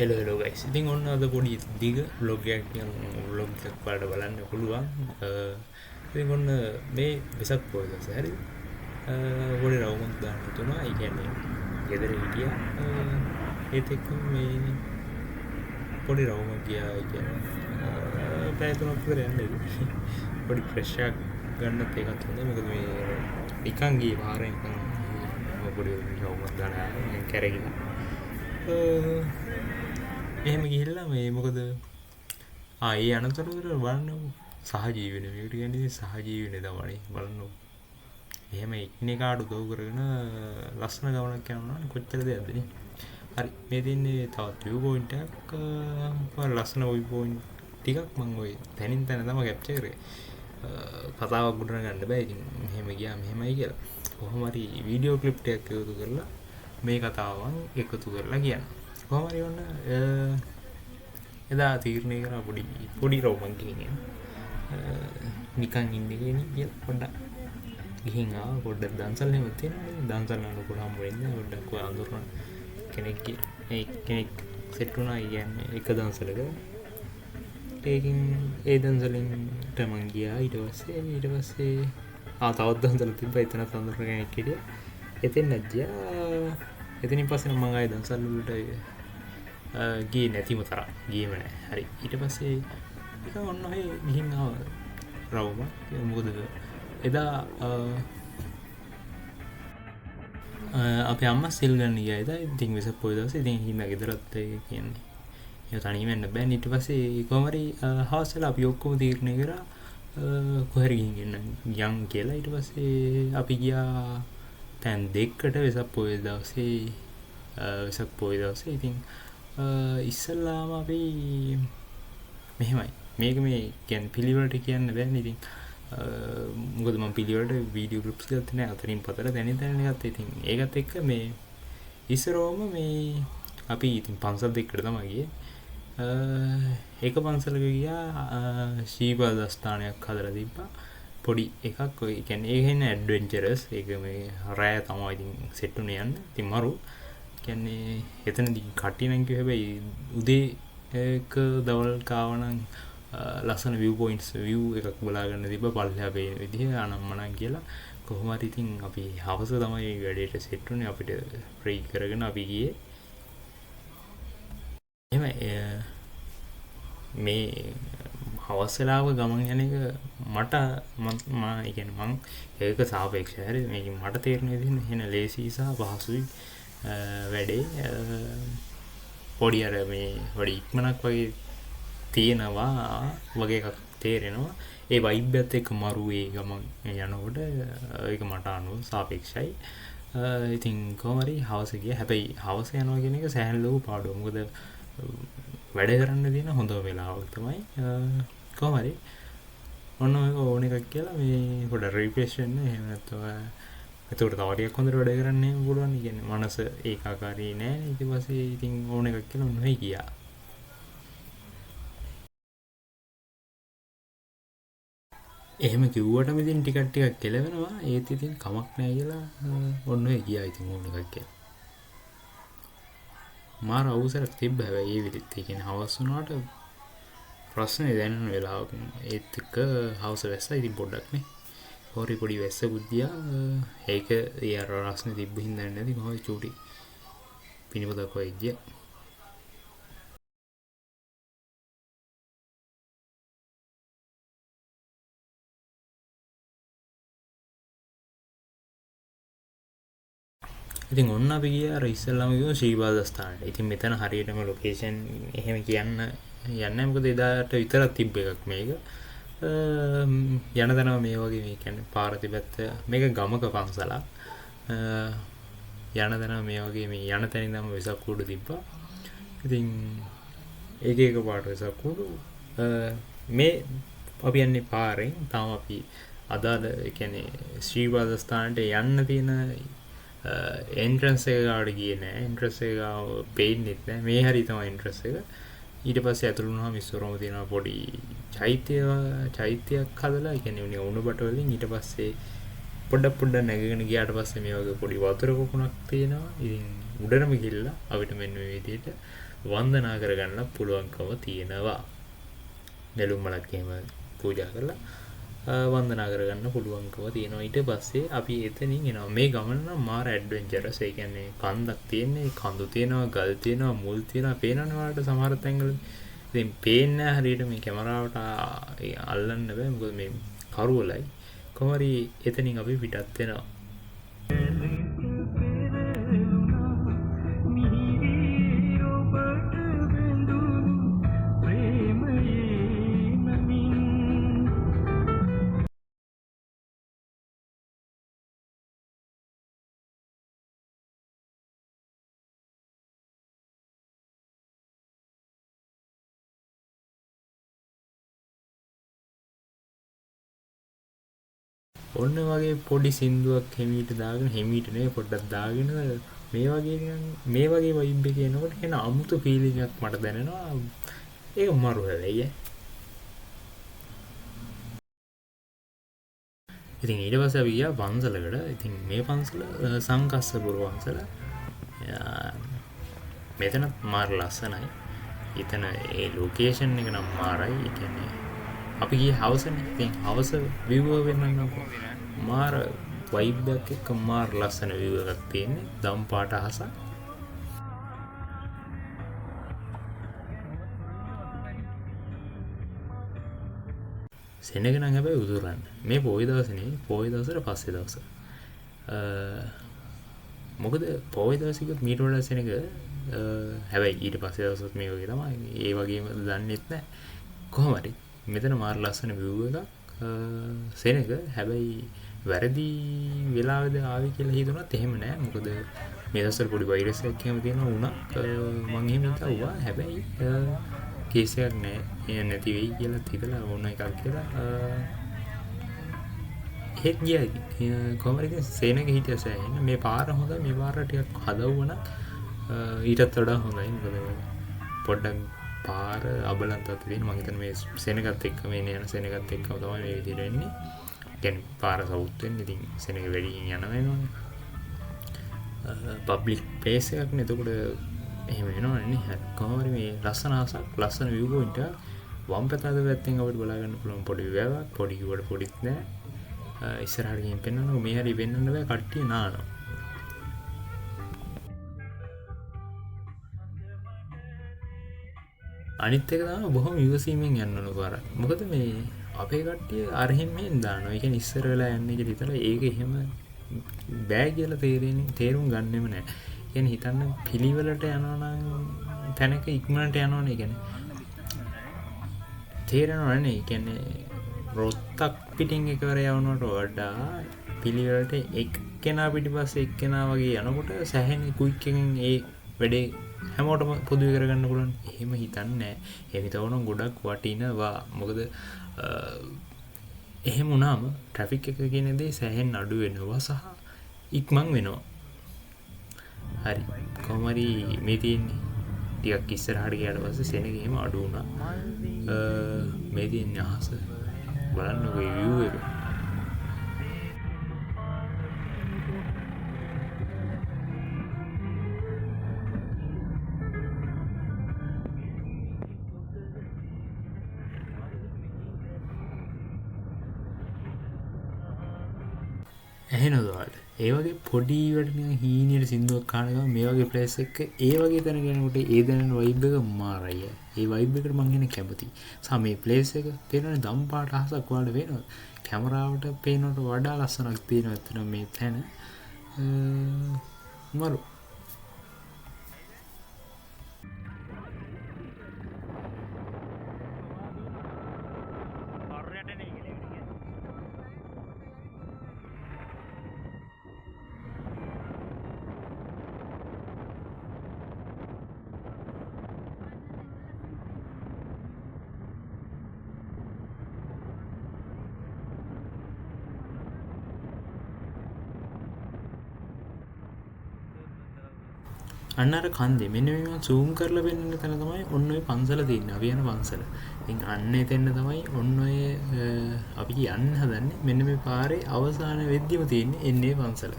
Hello guys ඉතින් ඔන්න අද පොඩි දිග බ්ලොග් එකක් බ්ලොග් එකක් බලන්න පුළුවන් ඉතින් ඔන්න මේ වෙසක් පොය දවසේ හරි පොඩි රවුමක් දාන්න තුනා ඒ කියන්නේ ගෙදර හිටියා ඒත් එක්ක මේ පොඩි රවුමක් ගියා ඒ කියන්නේ පැය තුනක් විතර යන්නේ පොඩි ෆ්‍රෙෂ් එකක් ගන්නත් ඒකත් හොඳයි මොකද මේ නිකන් ගියේ පාරෙන් පොඩි රවුමක් දාන්න කැරගිලා එහෙම ගිහිල්ලා මේ මොකද ඒ අනතුරුවර බලන්න සහජීවන මේකට කියන්නේ සහජීවනේ තමයි බලන්න. එහෙම ඉක්නේ කාඩු දෝ කරගෙන ලස්සන ගමනක් යනවා නම් කොච්චර දෙයක්ද නේ. හරි මේ දින්නේ තවත් view point එකක් ලස්සන view point ටිකක් මම ওই තැනින් තැන තමයි කැප්චර් කරේ. කතාවක් ගොඩනගා ගන්න බෑ. ඉතින් මෙහෙම ගියා මෙහෙමයි කියලා. කොහොම හරි වීඩියෝ ක්ලිප් ටිකක් එකතු කරලා මේ කතාවන් එකතු කරලා කියන්න. කොහොම හරි ඔන්න එදා තීරණය කරා පොඩි රවුමක් ගිහින් නිකන් ඉන්නේ කියලා පොඩ්ඩක් ගිහින් ආව පොඩ්ඩක් දන්සල් එහෙම තියෙනවා දන්සල් යන කොට හම්බ වෙන්නේ පොඩ්ඩක් ඔය අඳුරන කෙනෙක් සෙට් වුණා කියන්නේ එක දන්සලක ඒකින් ඒ දන්සලින් මං ගියා ඊට පස්සේ තවත් දන්සලක් තිබ්බා එතන අඳුරන කෙනෙක් හිටියා එතෙන් ගියා එතනින් පස්සේ මම ආයෙ දන්සල් වලට ගියේ නැතිම තරම් ගියේම නැහැ. හරි ඊට පස්සේ එක ඔන්න ඔය ගිහින් ආව රවුම මොකද එදා අපේ අම්මා සිල් ගන්න ගියා එදා. ඉතින් වෙසක් පොය දවසේ ඉතින් හින්දා ගෙදරත් ඒ කියන්නේ ඒ තනියම යන්න බෑ. ඊට පස්සේ කොහොම හරි හවස් වෙලා අපි ඔක්කොම තීරණය කරා කොහරි ගිහින් යන් කියලා. ඊට පස්සේ අපි ගියා තැන් දෙකකට වෙසක් පොය දවසේ ඉතින් ඉස්සල්ලාම අපි මෙහෙමයි මේක මේ කියන්නේ පිළිවෙලට කියන්න බෑනේ. ඉතින් මොකද මම පිළිවෙලට වීඩියෝ ගෲප්ස් ගත්තේ නැහැ අතරින් පතර දැනින් දැනගෙන ගත්තා. ඉතින් ඒකත් එක්ක මේ ඉස්සරෝම මේ අපි ඉතින් පන්සල් දෙකකට තමයි ගියේ. ඒක පන්සලක ගියා ශීපාදස්ථානයක් හදලා තිබ්බා පොඩි එකක්. ඔය කියන්නේ ඒක හෙන්න ඇඩ්වෙන්චරස්. ඒක මේ රෑ තමයි ඉතින් සෙට් උනේ යන්න. ඉතින් මරු කියන්නේ එතනදී කට්ටිය නම් කිව්ව හැබැයි උදේ එක දවල් කාවනම් ලස්සන view points view එකක් බලා ගන්න තිබ්බා පල්ලෙහා පේන විදිහ අනම්මනම් කියලා. කොහොම හරි ඉතින් අපි හවස තමයි වැඩේට සෙට් උනේ. අපිට ෆ්‍රී කරගෙන අපි ගියේ. එහෙම මේ හවස් වෙලාව ගමන් යන එක මට ඒ කියන්නේ මං ඒක සාපේක්ෂයි. හරි මේක මට තේරෙන විදිහ එන ලේසි සහ පහසුයි වැඩේ. පොඩි අර මේ පොඩි ඉක්මනක් වගේ තියෙනවා වගේ එකක් තේරෙනවා. ඒ වයිබ් එකත් එක්ක මරු ඒ ගමන් යනකොට ඒක මට අනුව සාපේක්ෂයි. ඉතින් කොහොම හරි හවස ගියා. හැබැයි හවස යනවා කියන එක සෑහෙන ලොකු පාඩුවක්. මොකද වැඩ කරන්න තියෙන හොඳම වෙලාවක් තමයි. කොහොම හරි ඔන්න ඔය ඕන එකක් කියලා මේ පොඩ රිෆ්‍රෙෂ් වෙන්න එහෙම නැත්නම් එතකොට තව ටිකක් හොඳට වැඩ කරන්න එහෙම පුළුවන්. කියන්නේ මනස ඒකාකාරී නෑ. ඊට පස්සේ ඉතින් ඕන එකක් කියලා ඔන්න ඔය ගියා. එහෙම කිව්වටම ඉතින් ටිකක් කෙලවෙනවා. ඒත් ඉතින් කමක් නෑ කියලා ඔන්න ඔය ගියා. ඉතින් ඕන එකක් කියලා මාර අවසරක් තිබ්බ. හැබැයි ඒ විදිහට ඒ කියන්නේ හවස් වුණාට ප්‍රශ්නේ දැනෙන වෙලාවක ඒත් එක්ක හවස වැස්සා. ඉතින් පොඩ්ඩක් නේ හොරි පොඩි වැස්සකුත් ගියා. ඒක ඒ අර රස්නේ තිබ්බ හින්දා නැති කොහොමද චූටි පිනිපදක් වගේ ගියා. ඉතින් ඔන්න අපි ගියා අර ඉස්සෙල්ලාම ගියා ශ්‍රීපාදස්ථානට. ඉතින් මෙතන හරියටම ලොකේෂන් එහෙම කියන්න යන්නේ නැහැ. මොකද එදාට විතරක් තිබ්බ එකක් මේක. යන තැනම මේ වගේ මේ කියන්නේ පාර තිබැත්ත මේක ගමක පන්සලක්. යන තැනම මේ වගේ මේ යන තැන ඉඳන්ම වෙසක් කූඩු තිබ්බා. ඉතින් එක පාට වෙසක් කූඩු මේ අපි යන්නේ පාරෙන්. තාම අපි අදාළ ඒ කියන්නේ ශ්‍රීපාදස්ථානට යන්න තියෙන එන්ට්‍රන්ස් එක ගාවට ගියේ නෑ. එන්ට්‍රන්ස් එක ගාව පේන්නෙත් නෑ. මේ හරිය තමයි එන්ට්‍රන්ස් එක. ඊට පස්සේ ඇතුළු වුණාම ඉස්සරහම තියෙනවා පොඩි චෛත්‍යයක් හදලා. ඒ කියන්නේ උණු බට වලින්. ඊට පස්සේ පොඩ්ඩක් නැගගෙන ගියාට පස්සේ මේ වගේ පොඩි වතුර කොකුණක් තියෙනවා. ඉතින් උඩරම ගිහිල්ලා අපිට මෙන්න මේ විදිහට වන්දනා කරගන්න පුළුවන්කම තියෙනවා. නෙළුම් මලක් එහෙම පූජා කරලා වන්දනා කරගන්න පුළුවන්කම තියෙනවා. ඊට පස්සේ අපි එතනින් එනවා. මේ ගමන නම් මාර ඇඩ්වෙන්චරස්. ඒ කියන්නේ කන්දක් තියෙන්නේ, කඳු තියෙනවා, ගල් තියෙනවා, මුල් තියෙනවා. පේනවනේ ඔයාලට සමහර තැන්වල. ඉතින් පේන්නේ හරියට මේ කැමරාවට අල්ලන්න බෑ. මොකද මේ කරුවලයි. කොහොමරි එතනින් අපි පිටත් වෙනවා. ඔන්න වගේ පොඩි සින්දුවක් හිමීට දාගෙන හිමීට නෙවෙයි පොඩ්ඩක් දාගෙන මේ වගේ වයිබ් එකේ එනකොට එන අමුතු ෆීලිං එකක් මට දැනෙනවා. ඒක මරු හැබැයි. ඉතින් ඊට පස්සේ අපි ගියා පන්සලකට. ඉතින් මේ පන්සල සංකස්සපුර පන්සල. මෙතනත් මාර ලස්සනයි. එතන ඒ ලොකේෂන් එක නම් මාරයි. ඒ කියන්නේ අපි ගියේ හවසනේ. ඉතින් හවස view එක වෙන්නන්නකෝ. මාර වයිබ් එකක් එක්ක මාර ලස්සන view එකක් තියෙන්නේ. දම් පාට අහසක්. සෙනග නම් හැබැයි උදුරන්න. මේ පොයි දවසේ නෙවෙයි. පොයි දවසට පස්සේ දවස. මොකද පොයි දවසේ කිව්වොත් මීට වඩා සෙනග හැබැයි ඊට පස්සේ දවසත් මේ වගේ තමයි. ඒ වගේම දන්නෙත් නැහැ. කොහොම හරි මෙතන මාර ලස්සන view එකක්. සෙනග හැබැයි වැරදි වෙලාවෙද ආවේ කියලා හිතුණත් එහෙම නෑ. මොකද මේ දවස්වල පොඩි වෛරස් එකක් එහෙම තියෙනවා වුණා. මම එහෙම හිතුවා. හැබැයි කේස් එකක් නෑ. ඒ නැති වෙයි කියලා හිතලා ඕන එකක් කියලා හෙක් ගියා. කොහමද ඉතින් සෙනග හිටිය සෑහෙන. මේ පාර හොඳයි. මේ පාර ටිකක් හදවුණා. ඊටත් වඩා හොඳයි. මොකද පොඩ්ඩක් පාර අබලන්තත් තියෙන. මම හිතන්නේ මේ සෙනගත් එක්ක මේ යන සෙනගත් එක්කම තමයි මේ විදිහට එන්නේ. කියන්නේ පාර සවුත් වෙන්නේ. ඉතින් සෙනග වැඩියෙන් යන වෙනවනේ. පබ්ලික් ප්ලේස් එකක් නේ. එතකොට එහෙම වෙනවනේ නේ. කොහොමද මේ ලස්සන අහසක්, ලස්සන view point එක වම් පැත්තේ පැත්තෙන් අපිට බලා ගන්න පුළුවන් පොඩි වැවක්. පොඩි කිව්වට පොඩිත් නෑ. ඉස්සරහට ගිහින් පෙන්නන්නකො. මේ හැරි පෙන්නන්න බෑ. කට්ටිය නානවා. අනිත් එක තමයි බොහොම ඉවසීමෙන් යන්න ඕන පාර. මොකද මේ අපේ කට්ටිය අරහින් මෙහෙන් දානවා. ඒ කියන්නේ ඉස්සර වෙලා යන්නේ කියලා හිතලා ඒක එහෙම බෑ කියලා තේරුම් ගන්නෙම නෑ. කියන්නේ හිතන්න පිළිවෙලට යනවා නම් තැනක ඉක්මනට යනවනේ. කියන්නේ තේරෙනව නේ. කියන්නේ රොත්තක් පිටින් එකවර යවනවට වඩා පිළිවෙලට එක්කෙනා පිටිපස්සේ එක්කෙනා වගේ යනකොට සැහෙන ක්වික් එකෙන් ඒ වැඩේ හැමෝටම පොදුවේ කරගන්න පුළුවන්. එහෙම හිතන්නේ නැහැ. එහෙම හිතවනම් ගොඩක් වටිනවා. මොකද එහෙම වුණාම ට්‍රැෆික් එක කියන දේ සැහෙන් අඩු වෙනවා සහ ඉක්මන් වෙනවා. හරි. කොහොම හරි මේ තියෙන්නේ ටිකක් ඉස්සරහට ගියාට පස්සේ සෙනග එහෙම අඩු වුණා. මේ තියෙන්නේ අහස. බලන්නකො view එක. ඇහෙනවද ඔයාලට? ඒ වගේ පොඩි වට නිකන් හීනියට සින්දුවක් අහන ගමන් මේ වගේ ප්ලේස් එකක ඒ වගේ තැනක යනකොට ඒ දැනෙන වයිබ් එක මාරයි. ඒ වයිබ් එකට මං එන්නේ කැමතියි. සම මේ ප්ලේස් එක පේනවනේ දම් පාට අහසක් ඔයාලට පේනවද? කැමරාවට පේනවට වඩා ලස්සනක් තියෙනවා ඇත්තටම මේ තැන. මරු අන්න අර කන්දේ මෙන්න මේ zoom කරලා පෙන්නන තැන තමයි ඔන්න ඔය පන්සල තියෙන්නේ. අපි යන පන්සල. ඉතින් අන්න එතෙන්න තමයි ඔන්න ඔය අපි යන්න හදන්නේ. මෙන්න මේ පාරේ අවසාන වෙද්දිම තියෙන්නේ එන්නේ පන්සල.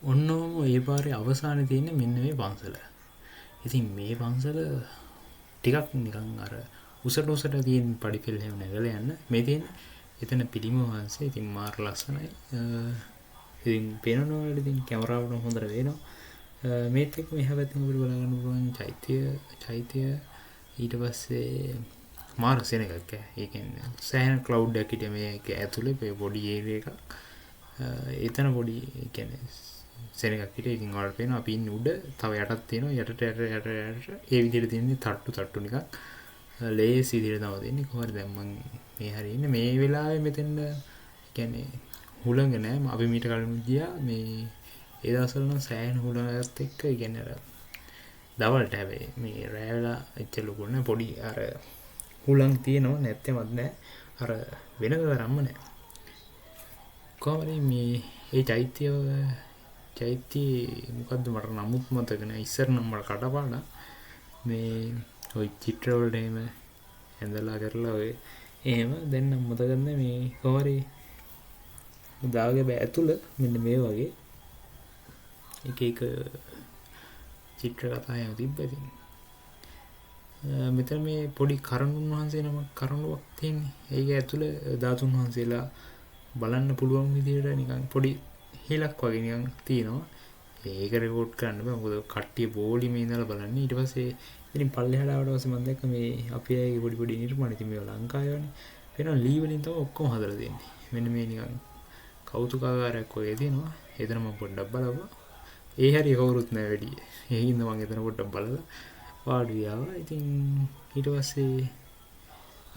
ඔන්නෝම ඒ පාරේ අවසානයේ තියෙන්නේ මෙන්න මේ පන්සල. ඉතින් මේ පන්සල ටිකක් නිකන් අර උසට තියෙන පඩිපෙළ හැම නැගලා යන්න මේ තියෙන එතන පිළිම වහන්සේ ඉතින් මාර ලස්සනයි. ඉතින් පේනවා ඉතින් කැමරාවට හොඳට වෙනවා. මේත් එක්ක මෙහා පැත්තෙන් අපිට බලා ගන්න පුළුවන් චෛත්‍ය ඊට පස්සේ මාර සෙනගක් ඒ කියන්නේ සෑහෙන ක්ලවුඩ් එකක් හිටිය මේක ඇතුලේ පොඩි ඒරියා එකක්. එතන පොඩි ඒ කියන්නේ සෙනගක් හිටිය. ඉතින් ඔයාලට පේනවා අපි ඉන්නේ උඩ තව යටක් තියෙනවා යට ඒ විදිහට තියෙන්නේ තට්ටු නිකන් ලේසි විදිහට තමයි දෙන්නේ. කොහොමද දැන් මම මේ හරියන්නේ මේ වෙලාවේ මෙතෙන් කියන්නේ හුළඟ නෑ. අපි මීට කලින් ගියා මේ ඒ දවස්වල නම් සෑහෙන හුළඟත් එක්ක කියන්නේ අර දවල්ට හැබැයි මේ රෑ වෙලා එච්චර ලොකු නෑ පොඩි අර හුළඟ තියෙනවා නැත්තේමත් නෑ අර වෙනද තරම්ම නෑ. කොහොමද මේ ඒ චෛත්‍ය මොකද්ද මට නමුත් මතක නෑ. ඉස්සර නම් මට කටපාඩම් මේ ওই චිත්‍ර වලට එහෙම ඇඳලා කරලා ඔය එහෙම දැන් නම් මතක නැහැ මේ කොහරි දාගේ බෑ ඇතුළ මෙන්න මේ වගේ එක චිත්‍ර කතා එහෙම තිබ්බා. ඉතින් මෙතන මේ පොඩි කරුණුන් වහන්සේ නමක් කරුණුවක් තියෙන්නේ. ඒක ඇතුළේ ධාතුන් වහන්සේලා බලන්න පුළුවන් විදිහට නිකන් පොඩි හිලක් වගේ නිකන් තියෙනවා. ඒක රෙකෝඩ් කරන්න බෑ මොකද කට්ටිය බෝලිමේ ඉඳලා බලන්නේ. ඊට පස්සේ ඉතින් පල්ලෙහාට ආවට පස්සේ මම දැක්ක මේ අපි අයගේ පොඩි නිර්මාණ ඉතින් මේවා ලංකාවේනේ. වෙනවා ලී වලින් තමයි ඔක්කොම හදලා දෙන්නේ. මෙන්න මේ නිකන් කෞතුකාගාරයක් වගේ තියෙනවා. එතන මම පොඩ්ඩක් බලපුවා. ඒ හැරිය කවුරුත් නැහැ වැඩි. ඒ හින්දා මම එතන පොඩ්ඩක් බලලා වාඩි වුණා. ඉතින් ඊට පස්සේ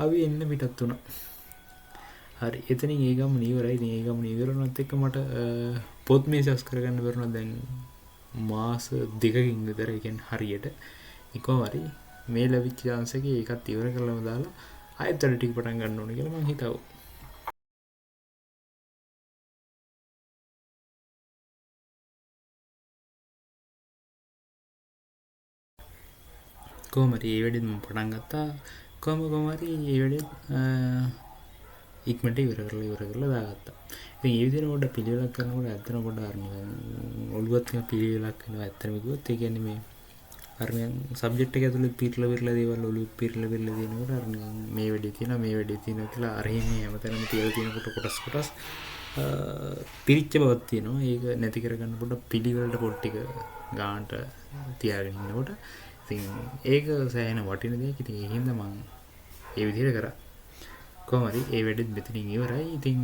අපි එන්න පිටත් වුණා. හරි එතනින් ඒ ගමන ඉවරයි. ඉතින් ඒ ගමන ඉවරනත් එක්ක මට පොත් මේසස් කරගන්න බැරුණා. දැන් මාස 2කින් විතර ඒ කියන්නේ හරියට ඉක්කොමරි මේ ලැබිච්ච chance එකේ ඒකත් ඉවර කරලාම දාලා ආයෙත් වැඩ ටික පටන් ගන්න ඕනේ කියලා මං හිතුවා. කොහොමරි ඒ වැඩේත් මම පටන් ගත්තා. කොහොමරි ඒ වැඩේත් ඉක්මනට ඉවර කරලා දාගත්තා. ඉතින් ඒ විදිහට පොඩ්ඩක් පිළිවෙලක් කරනකොට ඇත්තටම පොඩ්ඩක් අරගෙන ඔළුවත් එක පිළිවෙලක් වෙනවා. ඇත්තටම කිව්වොත් ඒ කියන්නේ මේ අර සබ්ජෙක්ට් එක ඇතුළේ පිරලා දේවල් ඔළුවේ පිරලා දෙනකොට අර මේ වැඩේ තියෙනවා කියලා අර එන්නේ හැමතැනම තියලා තියෙනකොට කොටස් පිරිච්ච බවක් තියෙනවා. ඒක නැති කරගන්න පොඩ්ඩක් පිළිවෙලට පොඩ් ටික ගානට තියාගෙන ඉන්නකොට ඉතින් ඒක සෑහෙන වටින දෙයක්. ඉතින් ඒ හින්දා මම ඒ විදිහට කරා. කොහොමද ඒ වැඩෙත් මෙතනින් ඉවරයි. ඉතින්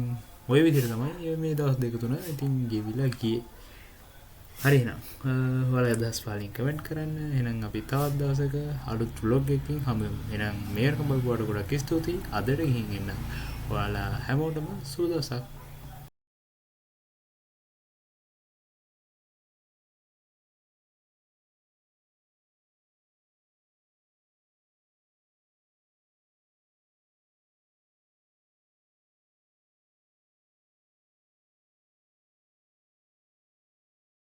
ওই විදිහට තමයි මේ දවස් දෙක තුන ඉතින් ගෙවිලා ගියේ. හරි එහෙනම් ඔයාලා අදහස් වලින් කමෙන්ට් කරන්න. එහෙනම් අපි තවත් දවසක අලුත් vlog එකකින් හමුවෙමු. එහෙනම් මේකට බලපුවාට ගොඩක් ස්තුතියි. අදට ගිහින් එන්න. ඔයාලා හැමෝටම සුබ දවසක්.